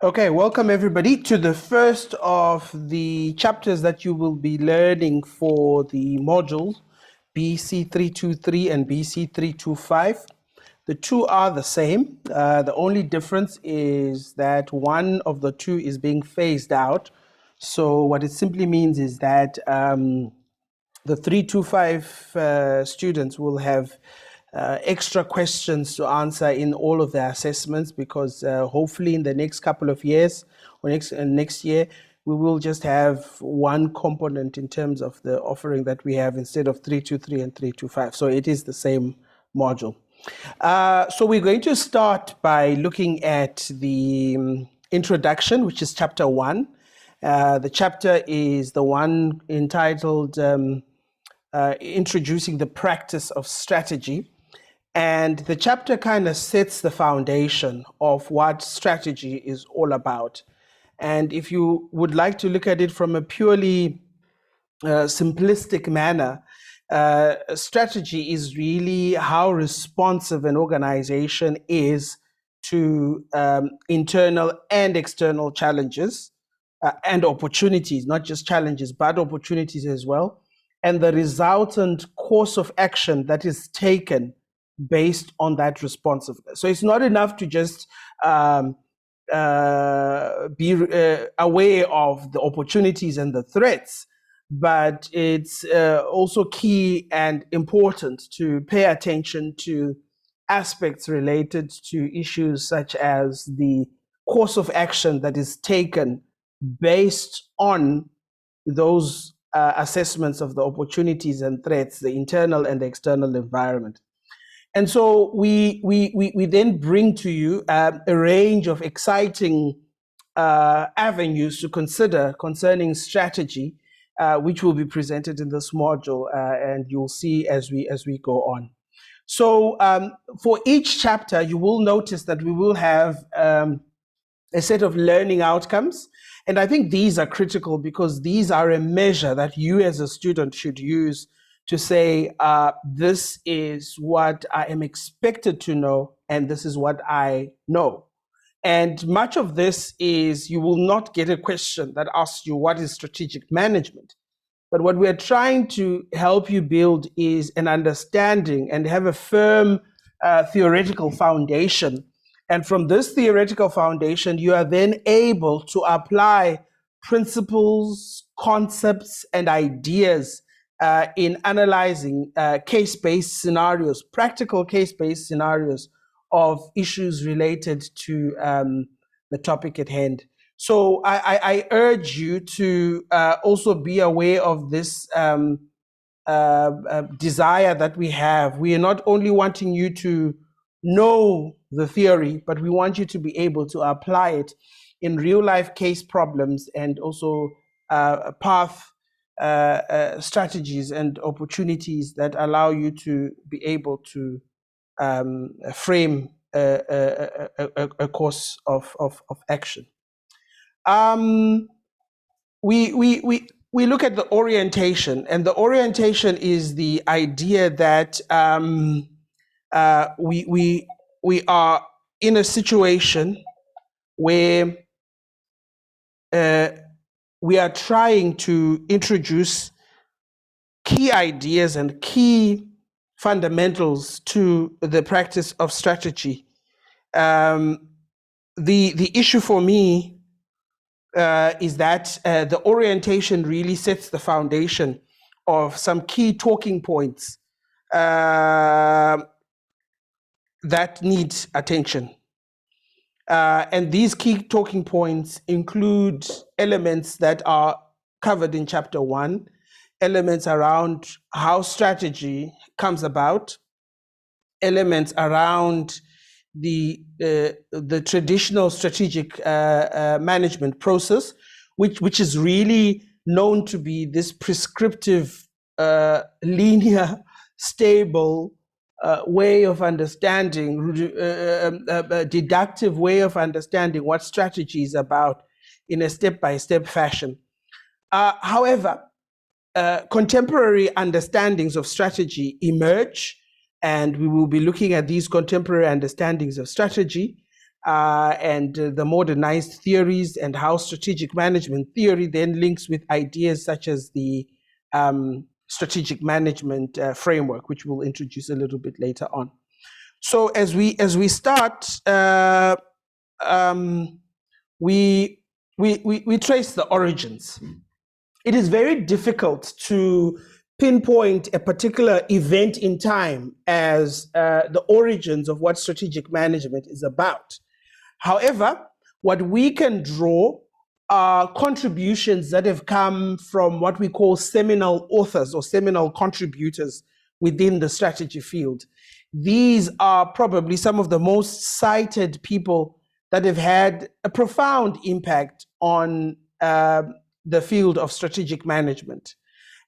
Okay, welcome everybody to the first of the chapters that you will be learning for the module BEC 323 and BEC 325. The two are the same. The only difference is that one of the two is being phased out. So what it simply means is that the 325 students will have extra questions to answer in all of their assessments, because hopefully in the next couple of years or next year, we will just have one component in terms of the offering that we have instead of 323 and 325. So it is the same module. So we're going to start by looking at the introduction, which is chapter 1. The chapter is the one entitled Introducing the Practice of Strategy. And the chapter kind of sets the foundation of what strategy is all about. And if you would like to look at it from a purely simplistic manner, strategy is really how responsive an organization is to internal and external challenges and opportunities, not just challenges, but opportunities as well, and the resultant course of action that is taken based on that responsiveness. So it's not enough to just be aware of the opportunities and the threats, but it's also key and important to pay attention to aspects related to issues such as the course of action that is taken based on those assessments of the opportunities and threats, the internal and the external environment. And so we then bring to you a range of exciting avenues to consider concerning strategy, which will be presented in this module, and you'll see as we go on. So for each chapter, you will notice that we will have a set of learning outcomes. And I think these are critical because these are a measure that you as a student should use to say, this is what I am expected to know, and this is what I know. And much of this is, you will not get a question that asks you what is strategic management. But what we're trying to help you build is an understanding and have a firm theoretical foundation. And from this theoretical foundation, you are then able to apply principles, concepts, and ideas in analyzing case-based scenarios, practical case-based scenarios of issues related to the topic at hand. So I urge you to also be aware of this desire that we have. We are not only wanting you to know the theory, but we want you to be able to apply it in real-life case problems and also path strategies and opportunities that allow you to be able to frame a course of action. We look at the orientation, and the orientation is the idea that we are in a situation where we are trying to introduce key ideas and key fundamentals to the practice of strategy. The issue for me is that the orientation really sets the foundation of some key talking points that need attention. And these key talking points include elements that are covered in chapter 1, elements around how strategy comes about, elements around the traditional strategic management process, which is really known to be this prescriptive, linear, stable way of understanding, deductive way of understanding what strategy is about in a step-by-step fashion. However, contemporary understandings of strategy emerge, and we will be looking at these contemporary understandings of strategy. and the modernized theories, and how strategic management theory then links with ideas such as the strategic management framework, which we'll introduce a little bit later on. So as we start, we trace the origins. It is very difficult to pinpoint a particular event in time as the origins of what strategic management is about. However, what we can draw are contributions that have come from what we call seminal authors or seminal contributors within the strategy field. These are probably some of the most cited people that have had a profound impact on the field of strategic management.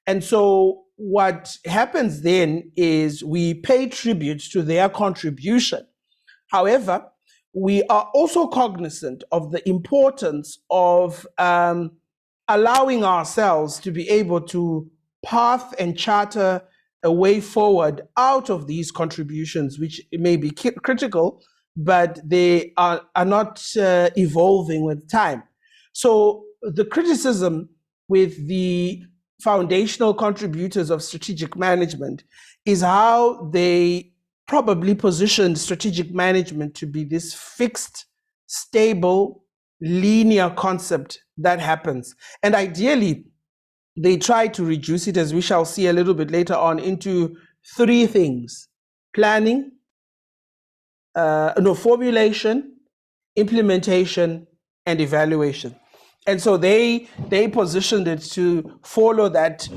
And so what happens then is we pay tribute to their contribution. However, we are also cognizant of the importance of allowing ourselves to be able to path and charter a way forward out of these contributions, which may be critical, but they are not evolving with time. So the criticism with the foundational contributors of strategic management is how they probably positioned strategic management to be this fixed, stable, linear concept that happens. And ideally, they try to reduce it, as we shall see a little bit later on, into three things: planning, formulation, implementation, and evaluation. And so they positioned it to follow that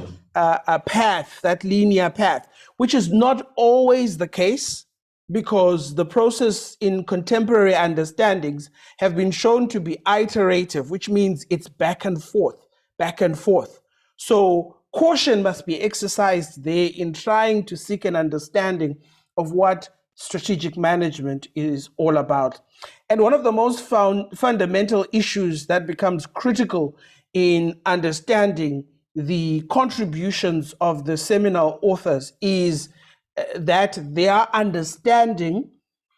path, that linear path, which is not always the case, because the process in contemporary understandings have been shown to be iterative, which means it's back and forth, back and forth. So caution must be exercised there in trying to seek an understanding of what strategic management is all about. And one of the most fundamental issues that becomes critical in understanding the contributions of the seminal authors is that their understanding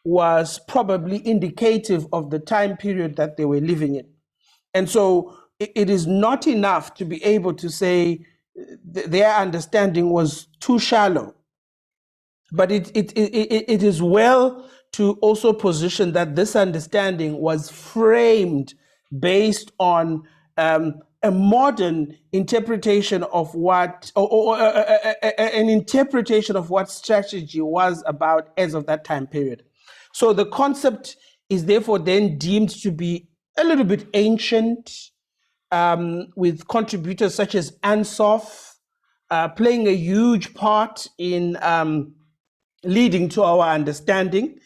was probably indicative of the time period that they were living in. And so it is not enough to be able to say their understanding was too shallow, but it is well to also position that this understanding was framed based on a modern interpretation of what, or an interpretation of what strategy was about as of that time period. So the concept is therefore then deemed to be a little bit ancient, with contributors such as Ansoff playing a huge part in leading to our understanding.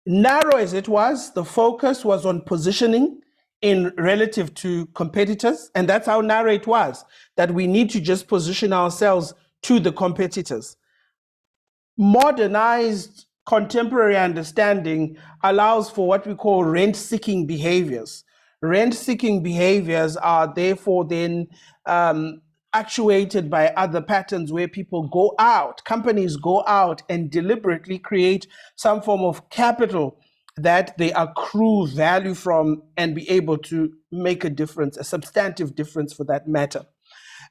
Narrow as it was, the focus was on positioning in relative to competitors, and that's how narrow it was, that we need to just position ourselves to the competitors. Modernized contemporary understanding allows for what we call rent-seeking behaviors. Rent-seeking behaviors are therefore then actuated by other patterns where people go out, companies go out and deliberately create some form of capital that they accrue value from and be able to make a difference, a substantive difference for that matter.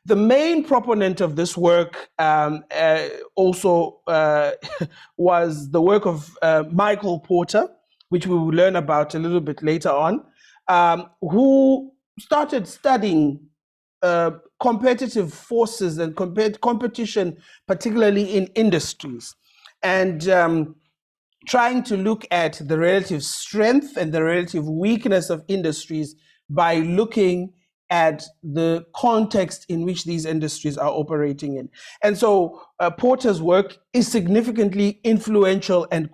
The main proponent of this work also was the work of Michael Porter, which we will learn about a little bit later on, who started studying competitive forces and competition, particularly in industries, and trying to look at the relative strength and the relative weakness of industries by looking at the context in which these industries are operating in. And so Porter's work is significantly influential and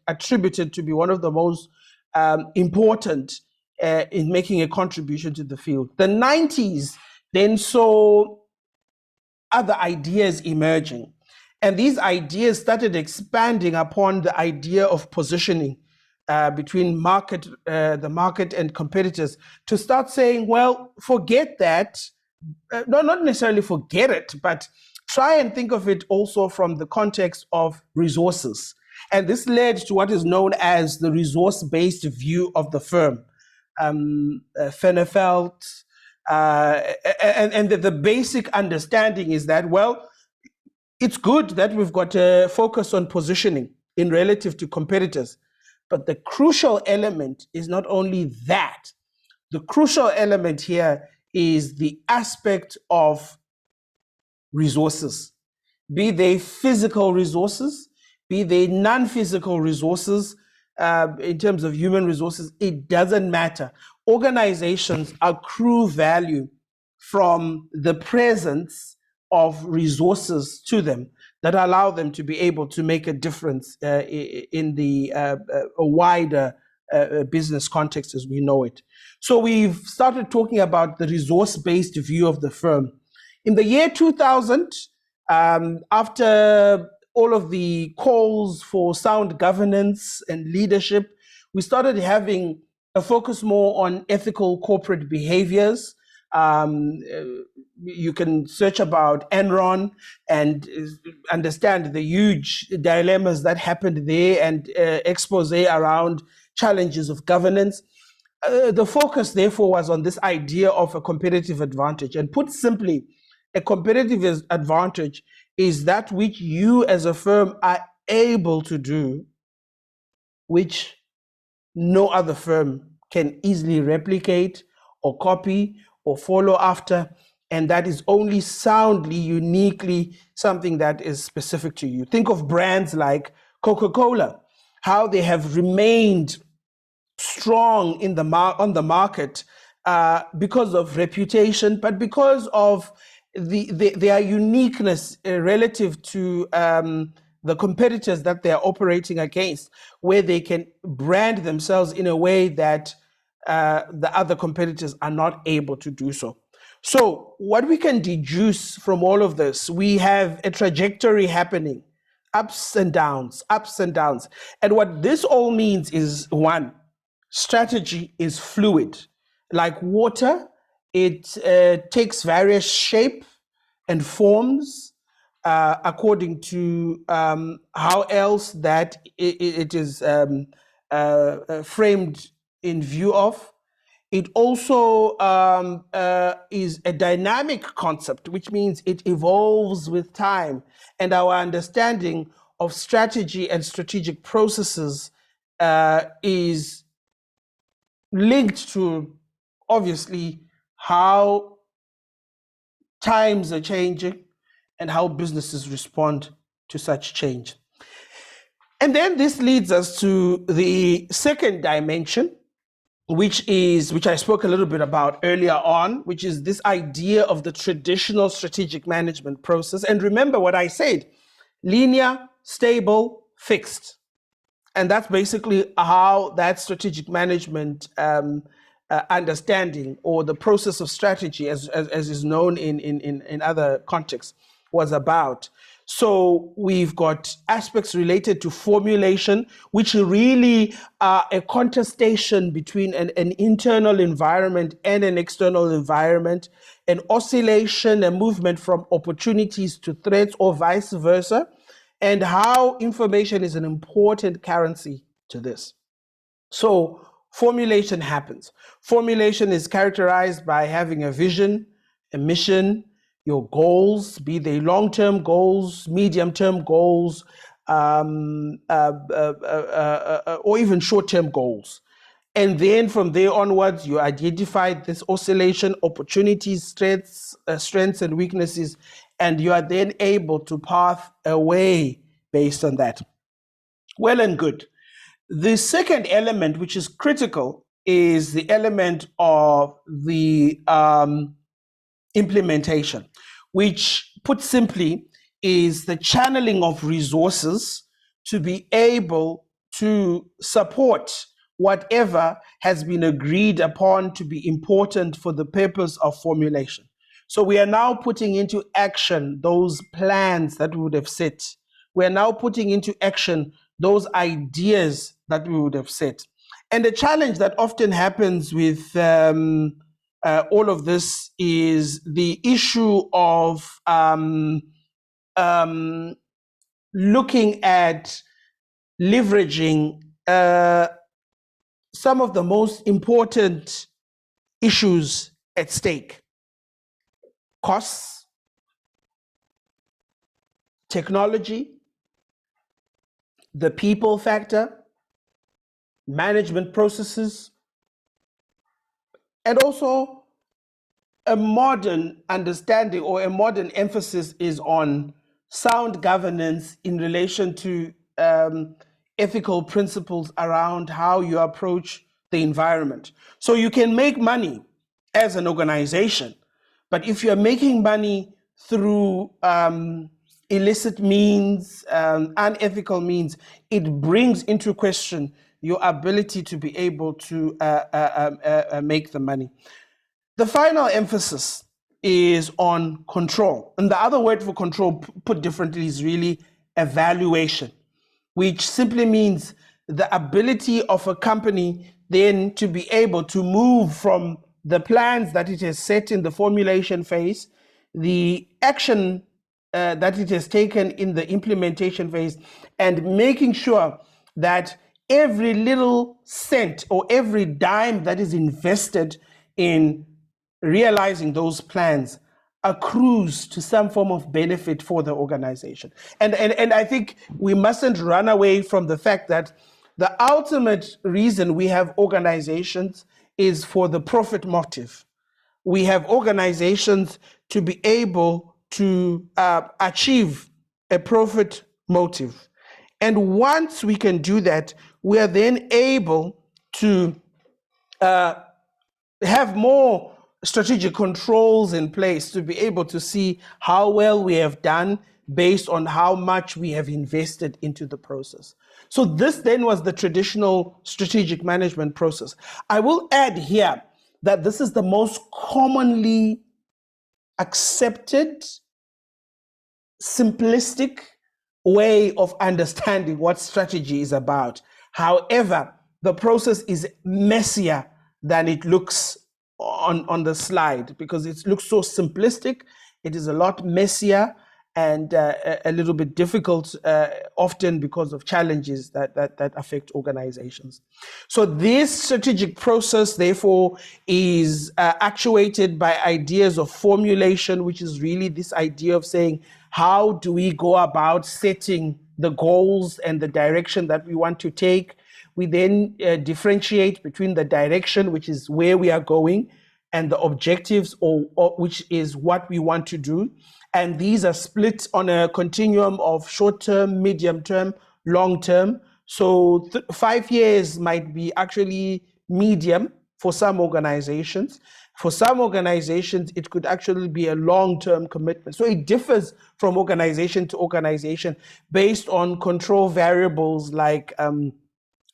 attributed to be one of the most important in making a contribution to the field. The 90s then saw other ideas emerging. And these ideas started expanding upon the idea of positioning between the market and competitors, to start saying, well, forget that. No, not necessarily forget it, but try and think of it also from the context of resources. And this led to what is known as the resource-based view of the firm. Fennefeld, and the basic understanding is that, well, it's good that we've got a focus on positioning in relative to competitors, but the crucial element is not only that. The crucial element here is the aspect of resources, be they physical resources, be they non-physical resources, in terms of human resources, it doesn't matter. Organizations accrue value from the presence of resources to them that allow them to be able to make a difference in the a wider business context as we know it. So we've started talking about the resource-based view of the firm. In the year 2000, after all of the calls for sound governance and leadership, we started having a focus more on ethical corporate behaviors. You can search about Enron and understand the huge dilemmas that happened there and expose around challenges of governance. The focus, therefore, was on this idea of a competitive advantage. And put simply, a competitive advantage is that which you as a firm are able to do, which no other firm can easily replicate or copy or follow after. And that is only soundly, uniquely something that is specific to you. Think of brands like Coca-Cola, how they have remained strong in the on the market because of reputation, but because of their uniqueness relative to the competitors that they are operating against, where they can brand themselves in a way that the other competitors are not able to do so. So what we can deduce from all of this, we have a trajectory happening, ups and downs, ups and downs. And what this all means is, one, strategy is fluid. Like water, it takes various shape and forms according to how else that it is framed in view of. It also is a dynamic concept, which means it evolves with time. And our understanding of strategy and strategic processes is linked to, obviously, how times are changing and how businesses respond to such change. And then this leads us to the second dimension, which I spoke a little bit about earlier on, which is this idea of the traditional strategic management process. And remember what I said, linear, stable, fixed. And that's basically how that strategic management understanding, or the process of strategy as is known in other contexts, was about. So we've got aspects related to formulation, which really are a contestation between an internal environment and an external environment, an oscillation, a movement from opportunities to threats or vice versa, and how information is an important currency to this. So formulation happens. Formulation is characterized by having a vision, a mission, your goals, be they long-term goals, medium-term goals, or even short-term goals. And then from there onwards, you identify this oscillation, opportunities, strengths and weaknesses, and you are then able to path a way based on that. Well and good. The second element, which is critical, is the element of the implementation, which, put simply, is the channeling of resources to be able to support whatever has been agreed upon to be important for the purpose of formulation. So we are now putting into action those plans that we would have set. We are now putting into action those ideas that we would have set. And the challenge that often happens with all of this is the issue of looking at leveraging some of the most important issues at stake: costs, technology, the people factor, management processes, and also a modern understanding or a modern emphasis is on sound governance in relation to ethical principles around how you approach the environment. So you can make money as an organization, but if you're making money through illicit means, unethical means, it brings into question your ability to be able to make the money. The final emphasis is on control. And the other word for control, put differently, is really evaluation, which simply means the ability of a company then to be able to move from the plans that it has set in the formulation phase, the action that it has taken in the implementation phase, and making sure that every little cent or every dime that is invested in realizing those plans accrues to some form of benefit for the organization. And I think we mustn't run away from the fact that the ultimate reason we have organizations is for the profit motive. We have organizations to be able to achieve a profit motive. And once we can do that, we are then able to have more strategic controls in place to be able to see how well we have done based on how much we have invested into the process. So this then was the traditional strategic management process. I will add here that this is the most commonly accepted, simplistic way of understanding what strategy is about. However, the process is messier than it looks on the slide, because it looks so simplistic. It is a lot messier and a little bit difficult, often because of challenges that affect organizations. So this strategic process, therefore, is actuated by ideas of formulation, which is really this idea of saying, how do we go about setting the goals and the direction that we want to take? We then differentiate between the direction, which is where we are going, and the objectives, or which is what we want to do. And these are split on a continuum of short-term, medium-term, long-term. So 5 years might be actually medium for some organizations. For some organizations, it could actually be a long-term commitment. So it differs from organization to organization based on control variables like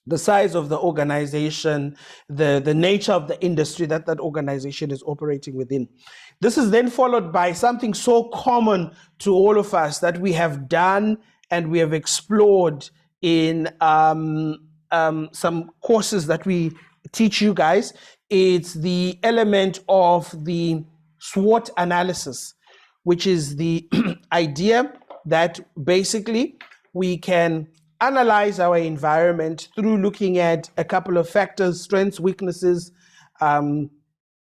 the size of the organization, the nature of the industry that organization is operating within. This is then followed by something so common to all of us that we have done and we have explored in some courses that we teach you guys. It's the element of the SWOT analysis, which is the idea that basically we can analyze our environment through looking at a couple of factors: strengths, weaknesses,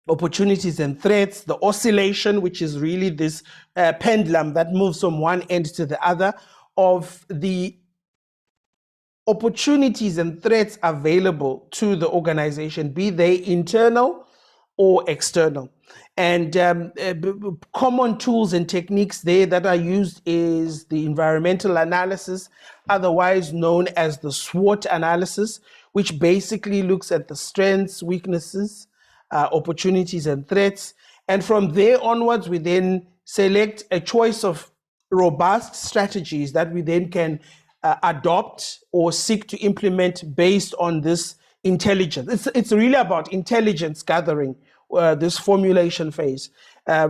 opportunities and threats, the oscillation, which is really this pendulum that moves from one end to the other, of the opportunities and threats available to the organization, be they internal or external. And common tools and techniques there that are used is the environmental analysis, otherwise known as the SWOT analysis, which basically looks at the strengths, weaknesses, opportunities and threats. And from there onwards, we then select a choice of robust strategies that we then can adopt or seek to implement based on this intelligence. It's really about intelligence gathering, this formulation phase,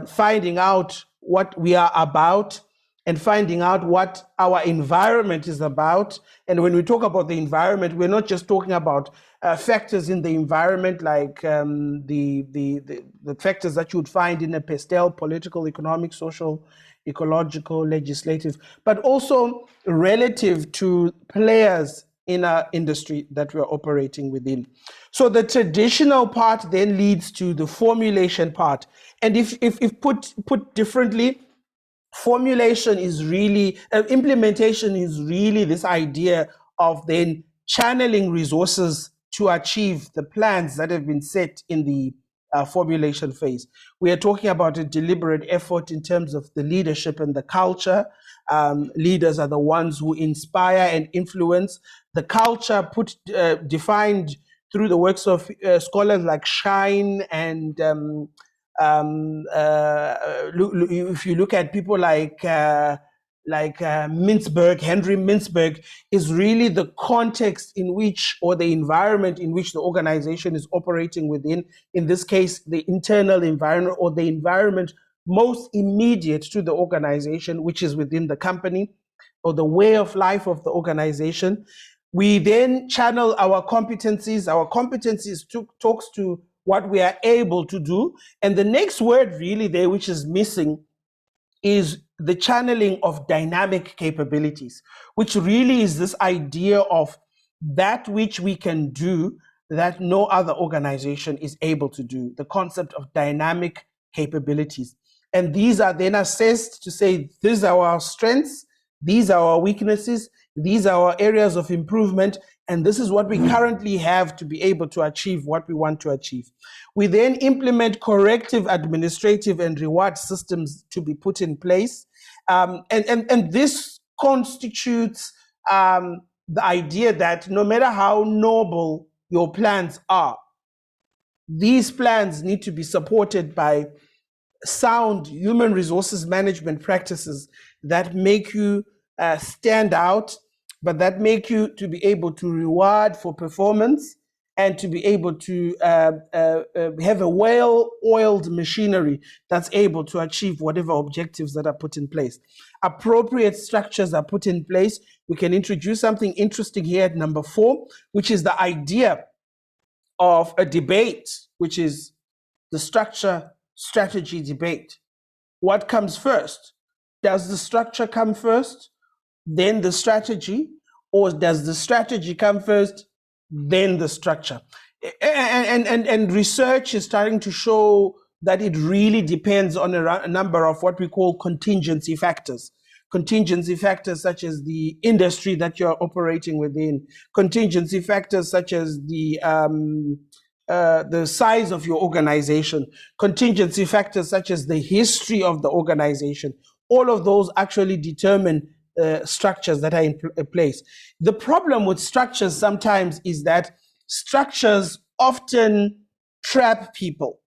finding out what we are about and finding out what our environment is about. And when we talk about the environment, we're not just talking about factors in the environment like the factors that you would find in a pastel: political, economic, social, ecological, legislative, but also relative to players in our industry that we're operating within. So the traditional part then leads to the formulation part. And if put differently, formulation is really, implementation is really this idea of then channeling resources to achieve the plans that have been set in the formulation phase. We are talking about a deliberate effort in terms of the leadership and the culture. Leaders are the ones who inspire and influence. The culture defined through the works of scholars like Shine and if you look at people like Mintzberg, Henry Mintzberg, is really the context in which, or the environment in which the organization is operating within. In this case, the internal environment, or the environment most immediate to the organization, which is within the company, or the way of life of the organization. We then channel our competencies. Our competencies talks to what we are able to do. And the next word really there, which is missing, is the channeling of dynamic capabilities, which really is this idea of that which we can do that no other organization is able to do, the concept of dynamic capabilities. And these are then assessed to say, these are our strengths, these are our weaknesses, these are our areas of improvement, and this is what we currently have to be able to achieve what we want to achieve. We then implement corrective, administrative, and reward systems to be put in place. And this constitutes the idea that no matter how noble your plans are, these plans need to be supported by sound human resources management practices that make you stand out, but that make you to be able to reward for performance and to be able to have a well-oiled machinery that's able to achieve whatever objectives that are put in place. Appropriate structures are put in place. We can introduce something interesting here at number 4, which is the idea of a debate, which is the structure-strategy debate. What comes first? Does the structure come first, then the strategy, or does the strategy come first, then the structure? And research is starting to show that it really depends on a number of what we call contingency factors. Contingency factors such as the industry that you're operating within, contingency factors such as the size of your organization, contingency factors such as the history of the organization. All of those actually determine structures that are in place. The problem with structures sometimes is that structures often trap people.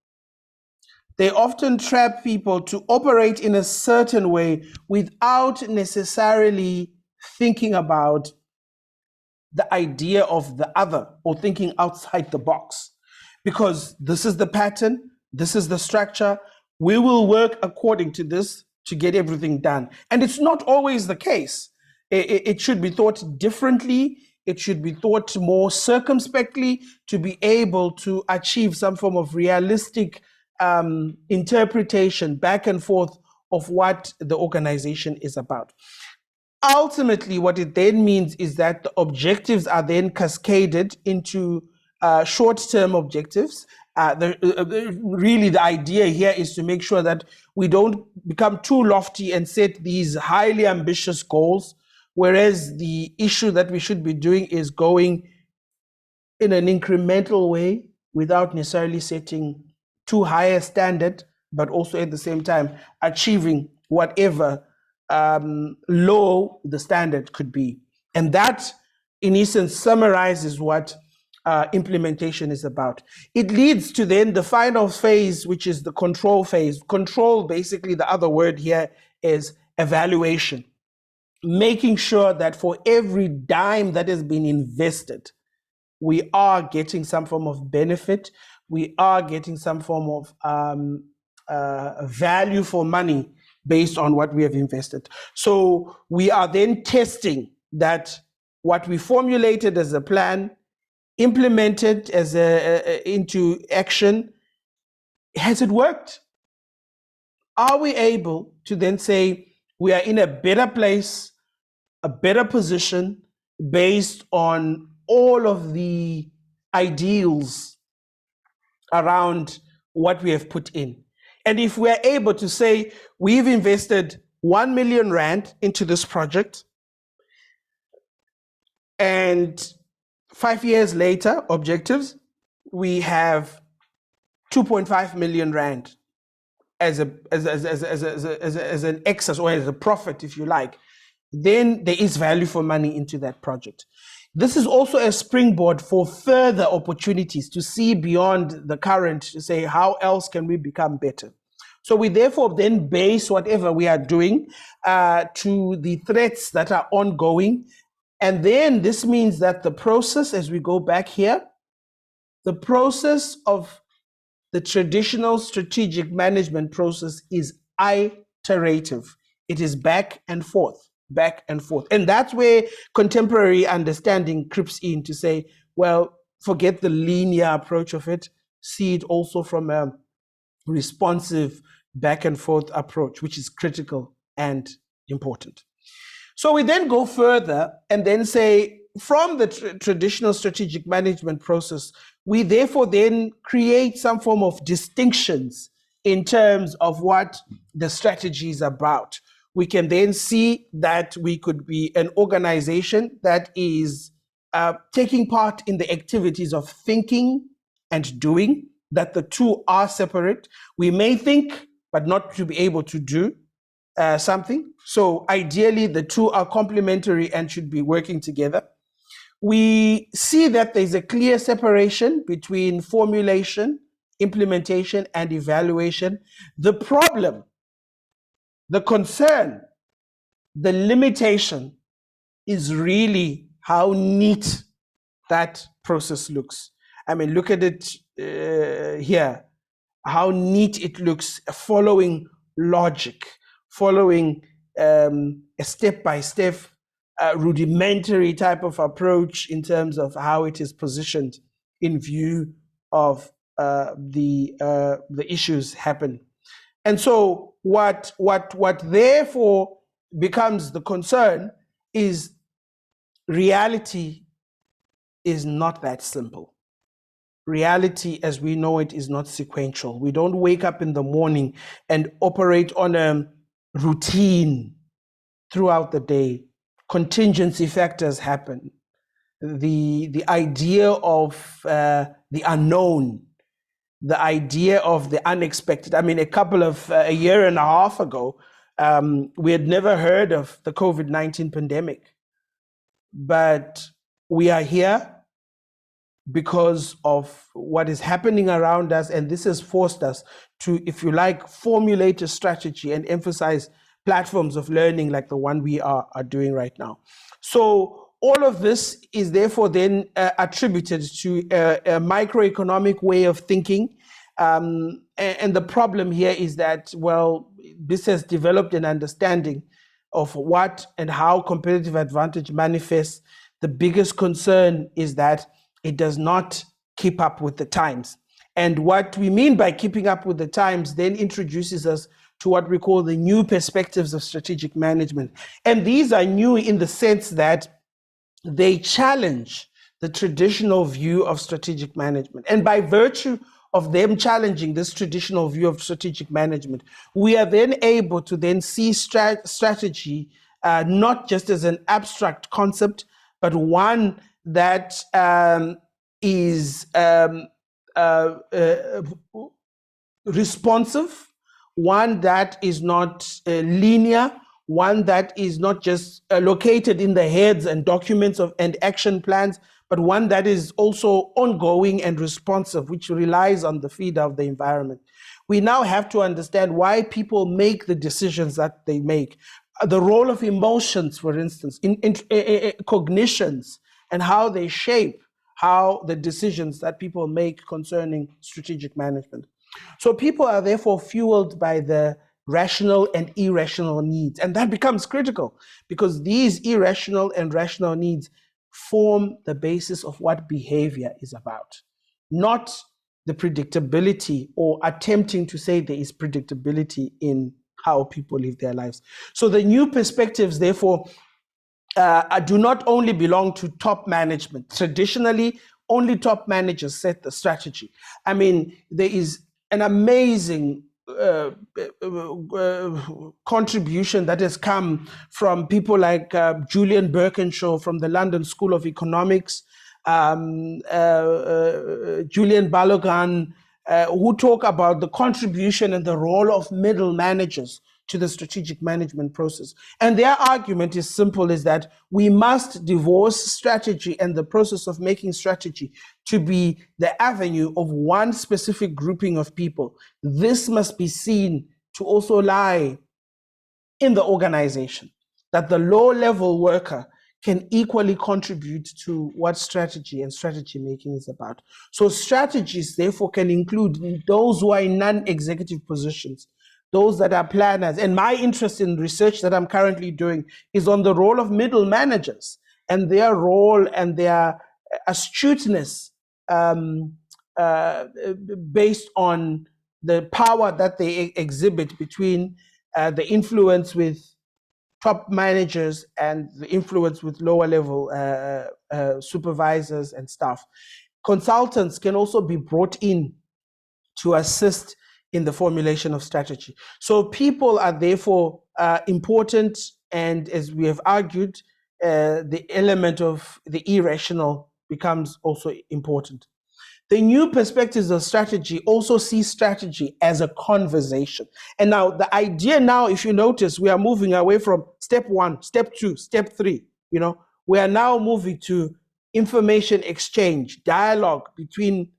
They often trap people to operate in a certain way without necessarily thinking about the idea of the other or thinking outside the box. Because this is the pattern, this is the structure, we will work according to this to get everything done. And it's not always the case. It should be thought differently. It should be thought more circumspectly to be able to achieve some form of realistic interpretation back and forth of what the organization is about. Ultimately, what it then means is that the objectives are then cascaded into short-term objectives. Really, the idea here is to make sure that we don't become too lofty and set these highly ambitious goals, whereas the issue that we should be doing is going in an incremental way without necessarily setting too high a standard, but also at the same time achieving whatever low the standard could be. And that, in essence, summarizes what implementation is about. It leads to then the final phase, which is the control phase. Control, basically, the other word here is evaluation. Making sure that for every dime that has been invested, we are getting some form of benefit. We are getting some form of value for money based on what we have invested. So we are then testing that what we formulated as a plan, implemented as into action, has it worked? Are we able to then say we are in a better place, a better position, based on all of the ideals around what we have put in. And if we're able to say we've invested 1 million rand into this project, and 5 years later, objectives, we have 2.5 million rand as an excess or as a profit, if you like, then there is value for money into that project. This is also a springboard for further opportunities to see beyond the current, to say, how else can we become better? So we therefore then base whatever we are doing to the threats that are ongoing. And then this means that the process, as we go back here, the process of the traditional strategic management process is iterative. It is back and forth, back and forth. And that's where contemporary understanding creeps in to say, well, forget the linear approach of it, see it also from a responsive back and forth approach, which is critical and important. So we then go further and then say, from the traditional strategic management process, we therefore then create some form of distinctions in terms of what the strategy is about. We can then see that we could be an organization that is taking part in the activities of thinking and doing, that the two are separate. We may think, but not to be able to do something. So ideally, the two are complementary and should be working together. We see that there's a clear separation between formulation, implementation, and evaluation. The problem, the concern, the limitation is really how neat that process looks. I mean, look at it here, how neat it looks, following logic, following a step-by-step rudimentary type of approach in terms of how it is positioned in view of the issues happen. And so what therefore becomes the concern is reality is not that simple. Reality as we know it is not sequential. We don't wake up in the morning and operate on a routine throughout the day. Contingency factors happen. The idea of the unknown, the idea of the unexpected. I mean, a year and a half ago, we had never heard of the COVID-19 pandemic, but we are here because of what is happening around us, and this has forced us to, if you like, formulate a strategy and emphasize platforms of learning like the one we are doing right now. So all of this is therefore then attributed to a microeconomic way of thinking. And the problem here is that, well, this has developed an understanding of what and how competitive advantage manifests. The biggest concern is that it does not keep up with the times. And what we mean by keeping up with the times then introduces us to what we call the new perspectives of strategic management. And these are new in the sense that they challenge the traditional view of strategic management. And by virtue of them challenging this traditional view of strategic management, we are then able to then see strategy not just as an abstract concept, but one that is responsive, one that is not linear, one that is not just located in the heads and documents and action plans, but one that is also ongoing and responsive, which relies on the feeder of the environment. We now have to understand why people make the decisions that they make. The role of emotions, for instance, in cognitions, and how they shape how the decisions that people make concerning strategic management. So people are therefore fueled by the rational and irrational needs. And that becomes critical because these irrational and rational needs form the basis of what behavior is about, not the predictability or attempting to say there is predictability in how people live their lives. So the new perspectives, therefore, do not only belong to top management. Traditionally, only top managers set the strategy. I mean, there is an amazing contribution that has come from people like Julian Birkinshaw from the London School of Economics, Julian Balogun, who talk about the contribution and the role of middle managers to the strategic management process. And their argument is simple, is that we must divorce strategy and the process of making strategy to be the avenue of one specific grouping of people. This must be seen to also lie in the organization, that the low-level worker can equally contribute to what strategy and strategy making is about. So strategies, therefore, can include those who are in non-executive positions, those that are planners. And my interest in research that I'm currently doing is on the role of middle managers and their role and their astuteness based on the power that they exhibit between the influence with top managers and the influence with lower level supervisors and staff. Consultants can also be brought in to assist in the formulation of strategy. So people are therefore important, and as we have argued, the element of the irrational becomes also important. The new perspectives of strategy also see strategy as a conversation. And now the idea now, if you notice, we are moving away from step 1, step 2, step 3, we are now moving to information exchange, dialogue between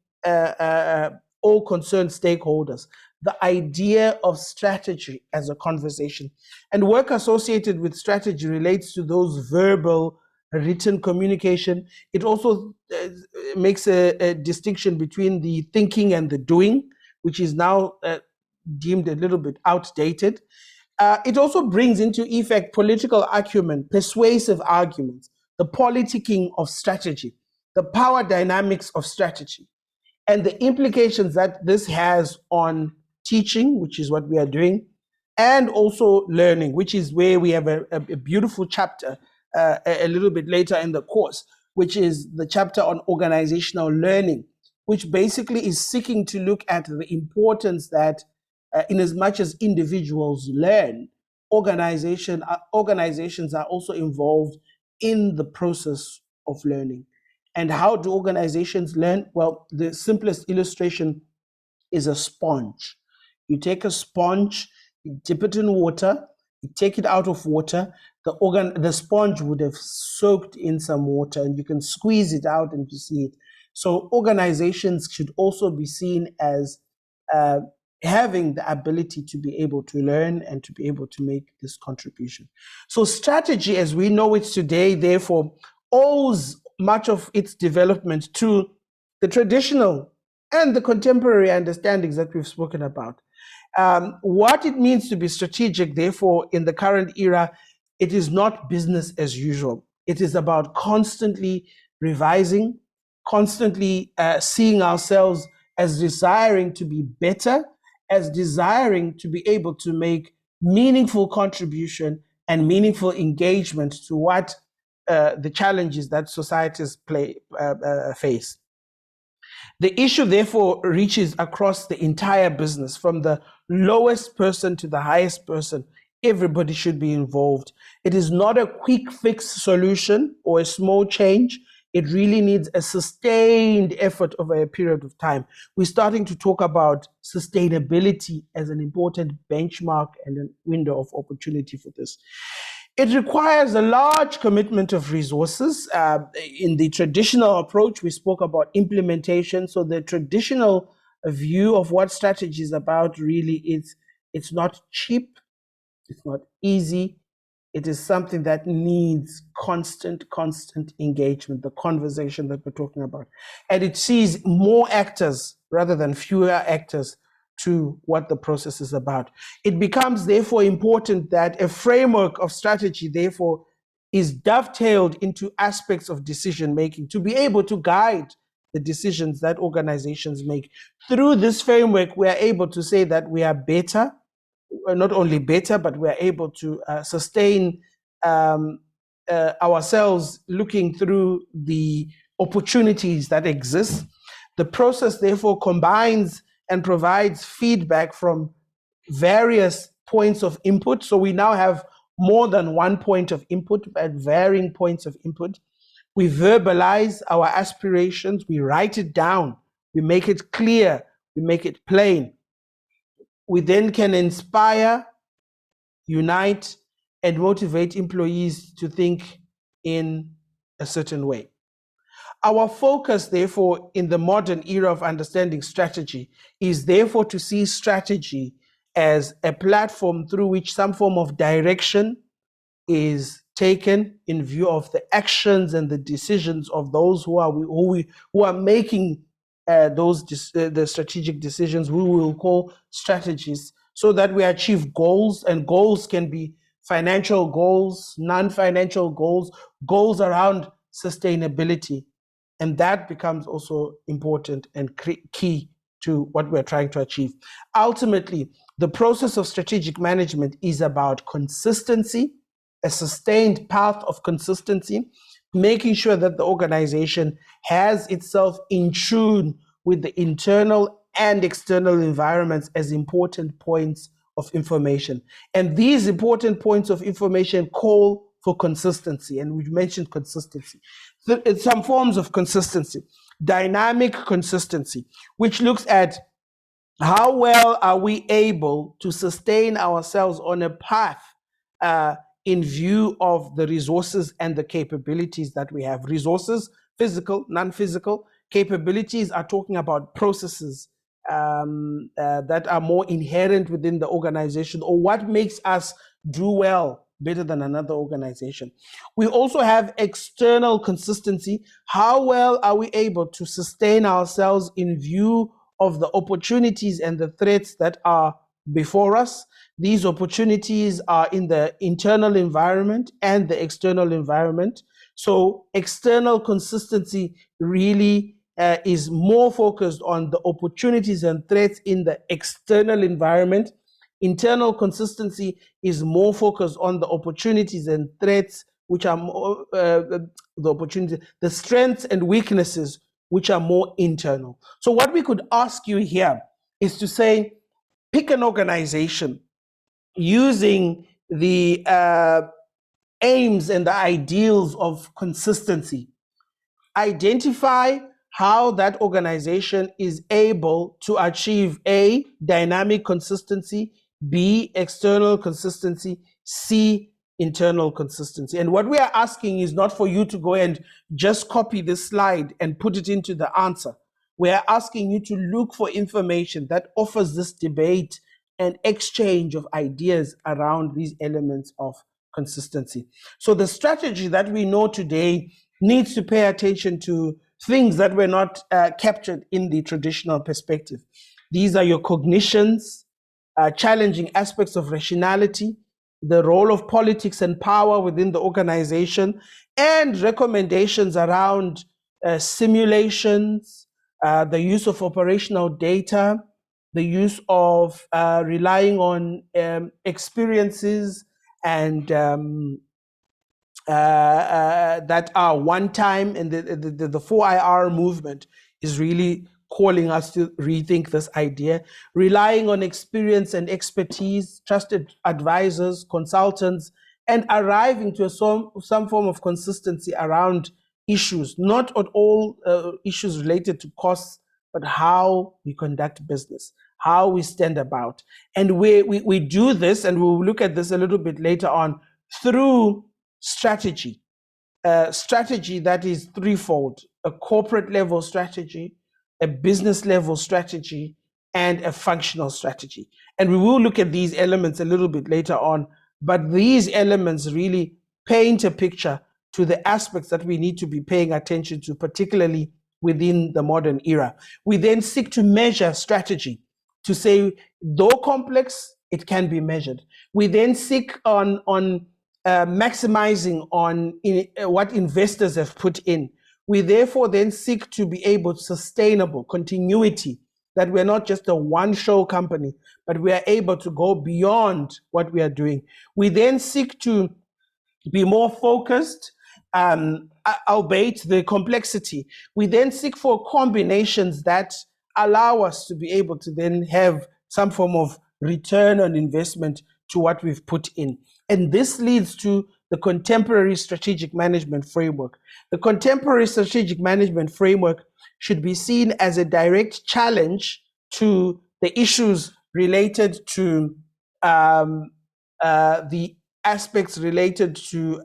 all concerned stakeholders. The idea of strategy as a conversation. And work associated with strategy relates to those verbal, written communication. It also makes a distinction between the thinking and the doing, which is now deemed a little bit outdated. It also brings into effect political acumen, persuasive arguments, the politicking of strategy, the power dynamics of strategy, and the implications that this has on teaching, which is what we are doing, and also learning, which is where we have a beautiful chapter a little bit later in the course, which is the chapter on organizational learning, which basically is seeking to look at the importance that in as much as individuals learn, organizations are also involved in the process of learning. And how do organizations learn? Well, the simplest illustration is a sponge. You take a sponge, you dip it in water, you take it out of water, the sponge would have soaked in some water, and you can squeeze it out and you see it. So organizations should also be seen as having the ability to be able to learn and to be able to make this contribution. So strategy as we know it today, therefore, owes much of its development to the traditional and the contemporary understandings that we've spoken about. What it means to be strategic, therefore, in the current era, it is not business as usual. It is about constantly revising, constantly seeing ourselves as desiring to be better, as desiring to be able to make meaningful contribution and meaningful engagement to what the challenges that societies face. The issue, therefore, reaches across the entire business, from the lowest person to the highest person. Everybody should be involved. It is not a quick fix solution or a small change. It really needs a sustained effort over a period of time. We're starting to talk about sustainability as an important benchmark and a window of opportunity for this. It requires a large commitment of resources. In the traditional approach, we spoke about implementation. So the traditional view of what strategy is about really is, it's not cheap, it's not easy. It is something that needs constant engagement, the conversation that we're talking about. And it sees more actors rather than fewer actors to what the process is about. It becomes therefore important that a framework of strategy therefore is dovetailed into aspects of decision making to be able to guide the decisions that organizations make. Through this framework, we are able to say that we are better, not only better, but we are able to sustain ourselves looking through the opportunities that exist. The process therefore combines and provides feedback from various points of input. So we now have more than one point of input at varying points of input. We verbalize our aspirations, we write it down, we make it clear, we make it plain. We then can inspire, unite, and motivate employees to think in a certain way. Our focus, therefore, in the modern era of understanding strategy is therefore to see strategy as a platform through which some form of direction is taken in view of the actions and the decisions of those who are making the strategic decisions, we will call strategies, so that we achieve goals. And goals can be financial goals, non-financial goals, goals around sustainability. And that becomes also important and key to what we're trying to achieve. Ultimately, the process of strategic management is about consistency, a sustained path of consistency, making sure that the organization has itself in tune with the internal and external environments as important points of information. And these important points of information call for consistency. And we've mentioned consistency. Some forms of consistency. Dynamic consistency, which looks at how well are we able to sustain ourselves on a path in view of the resources and the capabilities that we have. Resources, physical, non-physical. Capabilities are talking about processes that are more inherent within the organization, or what makes us do well better than another organization. We also have external consistency. How well are we able to sustain ourselves in view of the opportunities and the threats that are before us? These opportunities are in the internal environment and the external environment. So external consistency really is more focused on the opportunities and threats in the external environment. Internal consistency is more focused on the opportunities and threats, which are more, the strengths and weaknesses, which are more internal. So what we could ask you here is to say, pick an organization using the aims and the ideals of consistency. Identify how that organization is able to achieve A, dynamic consistency, B, external consistency, C, internal consistency. And what we are asking is not for you to go and just copy this slide and put it into the answer. We are asking you to look for information that offers this debate and exchange of ideas around these elements of consistency. So the strategy that we know today needs to pay attention to things that were not captured in the traditional perspective. These are your cognitions, challenging aspects of rationality, the role of politics and power within the organization, and recommendations around simulations, the use of operational data, the use of relying on experiences and that are one time, and the 4IR movement is really calling us to rethink this idea, relying on experience and expertise, trusted advisors, consultants, and arriving to some form of consistency around issues, not at all issues related to costs, but how we conduct business, how we stand about. And we do this, and we'll look at this a little bit later on, through strategy. Strategy that is threefold: a corporate level strategy, a business level strategy, and a functional strategy. And we will look at these elements a little bit later on, but these elements really paint a picture to the aspects that we need to be paying attention to, particularly within the modern era. We then seek to measure strategy to say, though complex, it can be measured. We then seek on maximizing on what investors have put in. We therefore then seek to be able to sustainable continuity, that we're not just a one-show company, but we are able to go beyond what we are doing. We then seek to be more focused, albeit the complexity. We then seek for combinations that allow us to be able to then have some form of return on investment to what we've put in. And this leads to the contemporary strategic management framework. The contemporary strategic management framework should be seen as a direct challenge to the issues related to the aspects related to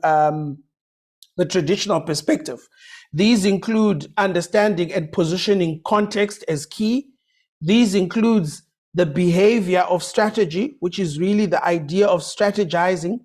the traditional perspective. These include understanding and positioning context as key. These includes the behavior of strategy, which is really the idea of strategizing.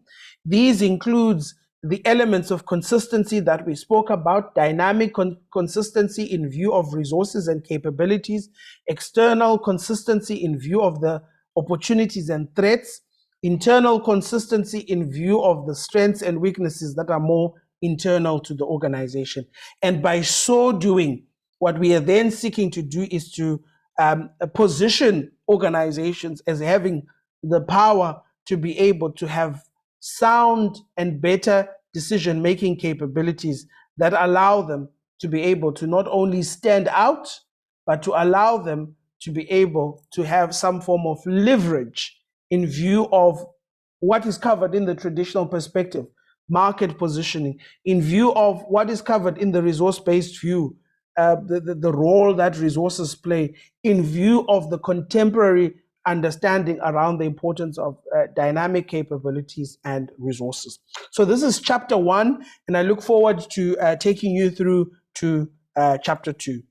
These includes the elements of consistency that we spoke about, dynamic consistency in view of resources and capabilities, external consistency in view of the opportunities and threats, internal consistency in view of the strengths and weaknesses that are more internal to the organization. And by so doing, what we are then seeking to do is to position organizations as having the power to be able to have sound and better decision-making capabilities that allow them to be able to not only stand out, but to allow them to be able to have some form of leverage in view of what is covered in the traditional perspective, market positioning, in view of what is covered in the resource-based view, the role that resources play, in view of the contemporary understanding around the importance of dynamic capabilities and resources. So this is chapter 1, and I look forward to taking you through to chapter 2.